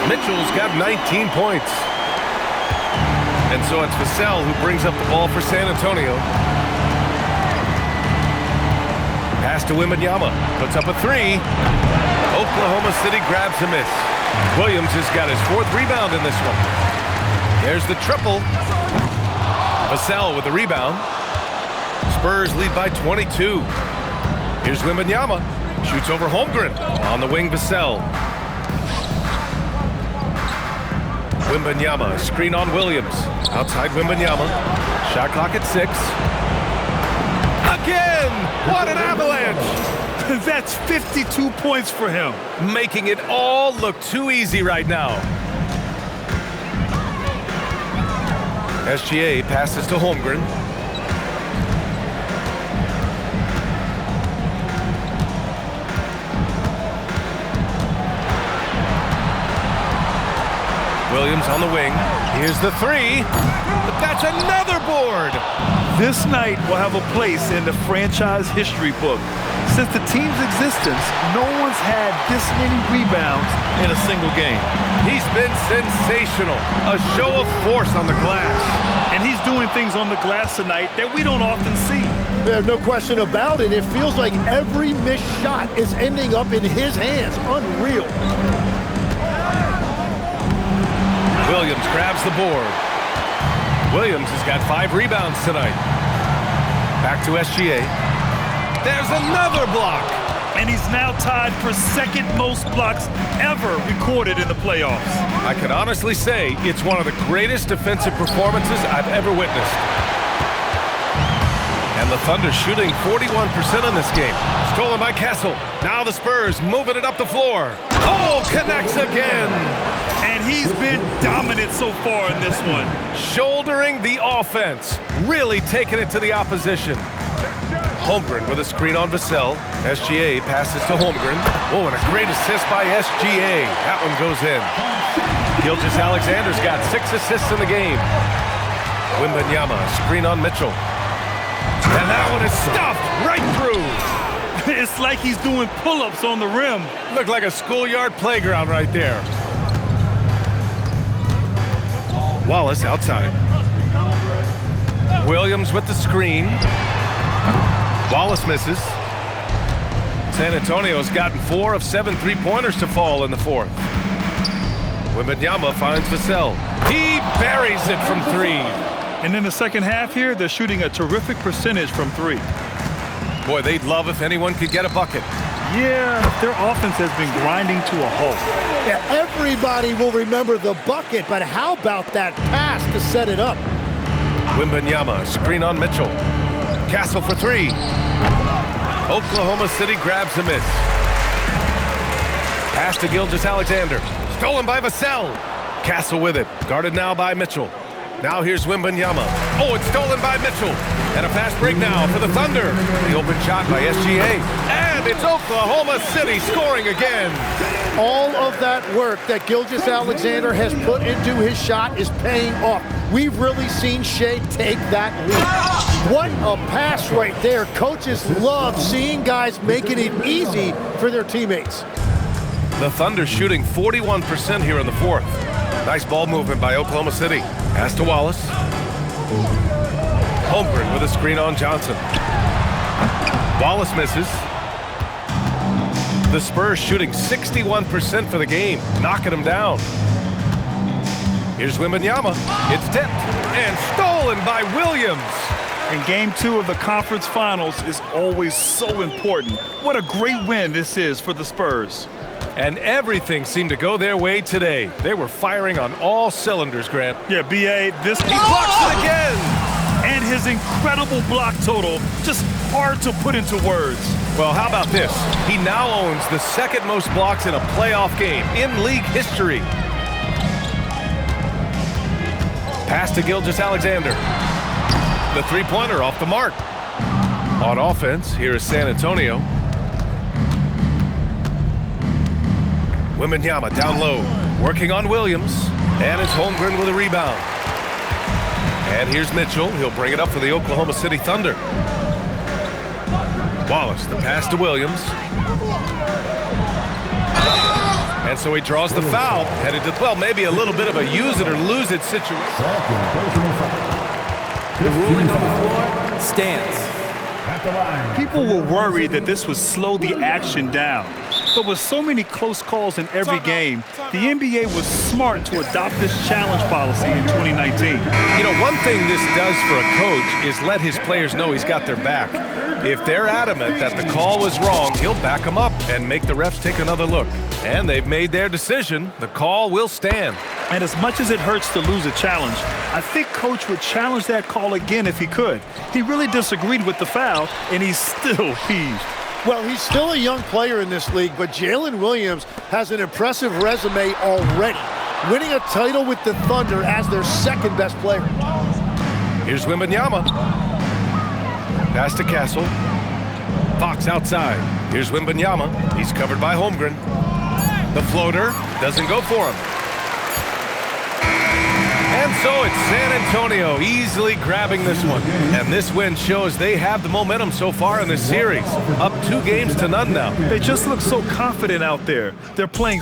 [SPEAKER 2] Mitchell's got 19 points. And so it's Vassell who brings up the ball for San Antonio. Pass to Wembanyama. Puts up a 3. Oklahoma City grabs a miss. Williams has got his 4th rebound in this one. There's the triple. Vassell with the rebound. Spurs lead by 22. Here's Wembanyama. Shoots over Holmgren. On the wing, Vassell. Wembanyama, screen on Williams. Outside Wembanyama. Shot clock at 6. Again! What an avalanche!
[SPEAKER 3] That's 52 points for him.
[SPEAKER 2] Making it all look too easy right now. SGA passes to Holmgren. Williams on the wing. Here's the 3. But that's another board.
[SPEAKER 3] This night will have a place in the franchise history book. Since the team's existence, no one's had this many rebounds in a single game.
[SPEAKER 2] He's been sensational. A show of force on the glass.
[SPEAKER 3] And he's doing things on the glass tonight that we don't often see.
[SPEAKER 5] There's no question about it. It feels like every missed shot is ending up in his hands. Unreal.
[SPEAKER 2] Williams grabs the board. Williams has got 5 rebounds tonight. Back to SGA. There's another block.
[SPEAKER 3] And he's now tied for 2nd most blocks ever recorded in the playoffs.
[SPEAKER 2] I can honestly say it's one of the greatest defensive performances I've ever witnessed. And the Thunder shooting 41% in this game. Stolen by Castle. Now the Spurs moving it up the floor. Oh, connects again.
[SPEAKER 3] And he's been dominant so far in this one.
[SPEAKER 2] Shouldering the offense. Really taking it to the opposition. Holmgren with a screen on Vassell. SGA passes to Holmgren. Oh, and a great assist by SGA. That one goes in. Gilgeous-Alexander's got 6 assists in the game. Wembanyama, screen on Mitchell. And that one is stuffed right through.
[SPEAKER 3] It's like he's doing pull-ups on the rim.
[SPEAKER 2] Looked like a schoolyard playground right there. Wallace outside. Williams with the screen. Wallace misses. San Antonio's gotten 4 of 7 3-pointers to fall in the fourth. Wembanyama finds Vassell. He buries it from 3.
[SPEAKER 3] And in the second half here, they're shooting a terrific percentage from 3.
[SPEAKER 2] Boy, they'd love if anyone could get a bucket.
[SPEAKER 3] Yeah, their offense has been grinding to a halt.
[SPEAKER 5] Yeah, everybody will remember the bucket, but how about that pass to set it up?
[SPEAKER 2] Wembanyama, screen on Mitchell. Castle for 3. Oklahoma City grabs a miss. Pass to Gilgeous-Alexander. Stolen by Vassell. Castle with it. Guarded now by Mitchell. Now here's Wembanyama. Oh, it's stolen by Mitchell. And a fast break now for the Thunder. The open shot by SGA. And it's Oklahoma City scoring again.
[SPEAKER 5] All of that work that Gilgeous-Alexander has put into his shot is paying off. We've really seen Shea take that lead. What a pass right there. Coaches love seeing guys making it easy for their teammates.
[SPEAKER 2] The Thunder shooting 41% here in the fourth. Nice ball movement by Oklahoma City. Pass to Wallace. Holmgren with a screen on Johnson. Wallace misses. The Spurs shooting 61% for the game, knocking them down. Here's Wembanyama. It's tipped and stolen by Williams.
[SPEAKER 3] And game 2 of the conference finals is always so important. What a great win this is for the Spurs.
[SPEAKER 2] And everything seemed to go their way today. They were firing on all cylinders, Grant.
[SPEAKER 3] Yeah, B.A., this...
[SPEAKER 2] He blocks it again!
[SPEAKER 3] And his incredible block total, just hard to put into words.
[SPEAKER 2] Well, how about this? He now owns the second most blocks in a playoff game in league history. Pass to Gilgeous-Alexander. The three-pointer off the mark. On offense, here is San Antonio. Wembanyama down low, working on Williams, and it's Holmgren with a rebound. And here's Mitchell. He'll bring it up for the Oklahoma City Thunder. Wallace, the pass to Williams. And so he draws the foul, headed to, well, maybe a little bit of a use it or lose it situation.
[SPEAKER 8] The ruling on the floor stands.
[SPEAKER 3] People were worried that this would slow the action down. But with so many close calls in every game, the NBA was smart to adopt this challenge policy in 2019.
[SPEAKER 2] You know, one thing this does for a coach is let his players know he's got their back. If they're adamant that the call was wrong, he'll back them up and make the refs take another look. And they've made their decision. The call will stand.
[SPEAKER 3] And as much as it hurts to lose a challenge, I think Coach would challenge that call again if he could. He really disagreed with the foul, and he's still peeved.
[SPEAKER 5] Well, he's still a young player in this league, but Jalen Williams has an impressive resume already, winning a title with the Thunder as their second best player.
[SPEAKER 2] Here's Wembanyama. Pass to Castle. Fox outside. Here's Wembanyama. He's covered by Holmgren. The floater doesn't go for him. And so it's San Antonio easily grabbing this one. And this win shows they have the momentum so far in this series. Up 2-0 now.
[SPEAKER 3] They just look so confident out there. They're playing